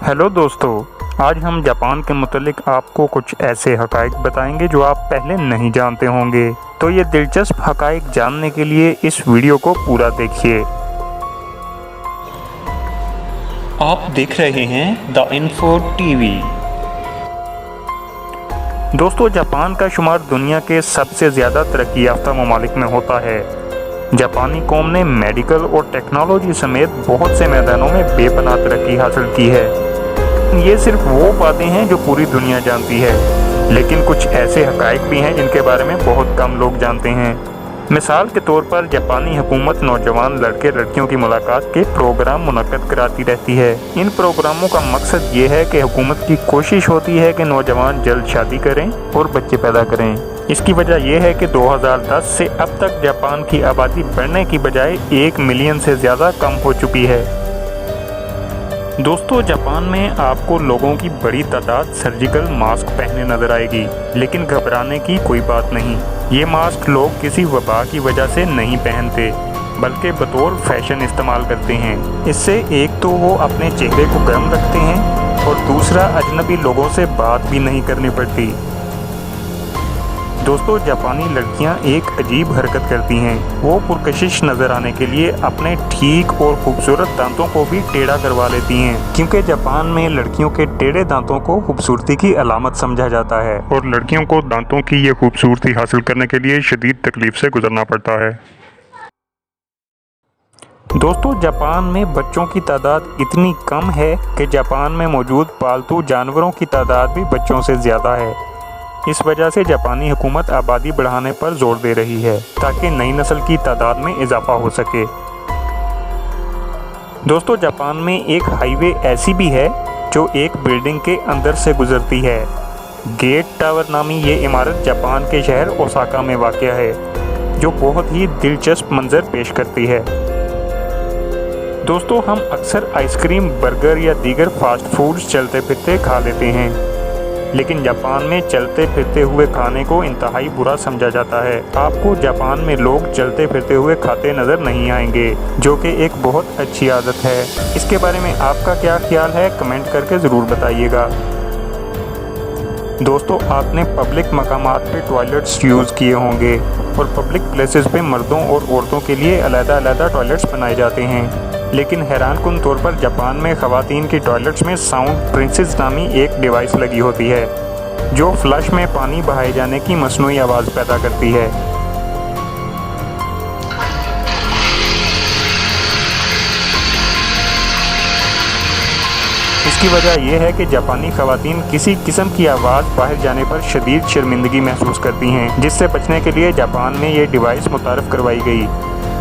Hello दोस्तों, आज हम जापान के मुतालिक आपको कुछ ऐसे हक़ाइक़ बताएंगे जो आप पहले नहीं जानते होंगे। तो ये दिलचस्प हक़ाइक़ जानने के लिए इस वीडियो को पूरा देखिए। आप देख रहे हैं द इन्फो टीवी। दोस्तों, जापान का शुमार दुनिया के सबसे ज़्यादा तरक्की याफ्ता ममालिक में होता है। जापानी कौम ने मेडिकल और टेक्नोलॉजी समेत बहुत से मैदानों में बेपनाह तरक्की हासिल की है। ये सिर्फ वो बातें हैं जो पूरी दुनिया जानती है, लेकिन कुछ ऐसे हक़ाइक़ भी हैं जिनके बारे में बहुत कम लोग जानते हैं। मिसाल के तौर पर जापानी हुकूमत नौजवान लड़के लड़कियों की मुलाकात के प्रोग्राम मुनक्कद कराती रहती है। इन प्रोग्रामों का मकसद ये है कि हुकूमत की कोशिश होती है कि नौजवान जल्द शादी करें और बच्चे पैदा करें। इसकी वजह यह है कि 2010 से अब तक जापान की आबादी बढ़ने की बजाय 1 मिलियन से ज़्यादा कम हो चुकी है। दोस्तों, जापान में आपको लोगों की बड़ी तादाद सर्जिकल मास्क पहने नजर आएगी, लेकिन घबराने की कोई बात नहीं। ये मास्क लोग किसी वबा की वजह से नहीं पहनते, बल्कि बतौर फैशन इस्तेमाल करते हैं। इससे एक तो वो अपने चेहरे को गर्म रखते हैं और दूसरा अजनबी लोगों से बात भी नहीं करनी पड़ती। दोस्तों, जापानी लड़कियां एक अजीब हरकत करती हैं। वो पुरकशिश नज़र आने के लिए अपने ठीक और खूबसूरत दांतों को भी टेढ़ा करवा लेती हैं, क्योंकि जापान में लड़कियों के टेढ़े दांतों को खूबसूरती की अलामत समझा जाता है और लड़कियों को दांतों की ये खूबसूरती हासिल करने के लिए शदीद तकलीफ से गुजरना पड़ता है। दोस्तों, जापान में बच्चों की तादाद इतनी कम है कि जापान में मौजूद पालतू जानवरों की तादाद भी बच्चों से ज़्यादा है। इस वजह से जापानी हुकूमत आबादी बढ़ाने पर जोर दे रही है ताकि नई नस्ल की तादाद में इजाफा हो सके। दोस्तों, जापान में एक हाईवे ऐसी भी है जो एक बिल्डिंग के अंदर से गुजरती है। गेट टावर नामी ये इमारत जापान के शहर ओसाका में वाक़या है, जो बहुत ही दिलचस्प मंजर पेश करती है। दोस्तों, हम अक्सर आइसक्रीम, बर्गर या दीगर फास्ट फूड्स चलते फिरते खा लेते हैं, लेकिन जापान में चलते फिरते हुए खाने को इंतहाई बुरा समझा जाता है। आपको जापान में लोग चलते फिरते हुए खाते नज़र नहीं आएंगे, जो कि एक बहुत अच्छी आदत है। इसके बारे में आपका क्या ख्याल है, कमेंट करके ज़रूर बताइएगा। दोस्तों, आपने पब्लिक मकामात पे टॉयलेट्स यूज़ किए होंगे और पब्लिक प्लेसेस पे मर्दों और औरतों के लिए अलग-अलग टॉयलेट्स बनाए जाते हैं, लेकिन हैरानकुन तौर पर जापान में ख़वातीन की टॉयलेट्स में साउंड प्रिंसेस नामी एक डिवाइस लगी होती है, जो फ्लश में पानी बहाए जाने की मसनूई आवाज़ पैदा करती है। इसकी वजह यह है कि जापानी ख़वातीन किसी किस्म की आवाज़ बाहर जाने पर शदीद शर्मिंदगी महसूस करती हैं, जिससे बचने के लिए जापान में ये डिवाइस मुतारफ़ करवाई गई,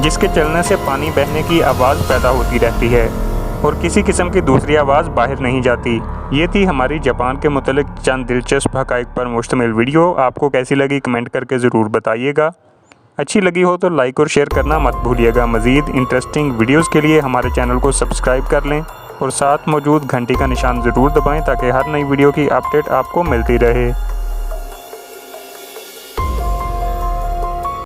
जिसके चलने से पानी बहने की आवाज़ पैदा होती रहती है और किसी किस्म की दूसरी आवाज़ बाहर नहीं जाती। ये थी हमारी जापान के मुतालिक चंद दिलचस्प हक़ाइक़ पर मुश्तमिल वीडियो। आपको कैसी लगी कमेंट करके ज़रूर बताइएगा। अच्छी लगी हो तो लाइक और शेयर करना मत भूलिएगा। मज़ीद इंटरेस्टिंग वीडियोज़ के लिए हमारे चैनल को सब्सक्राइब कर लें और साथ मौजूद घंटी का निशान ज़रूर दबाएँ ताकि हर नई वीडियो की अपडेट आपको मिलती रहे।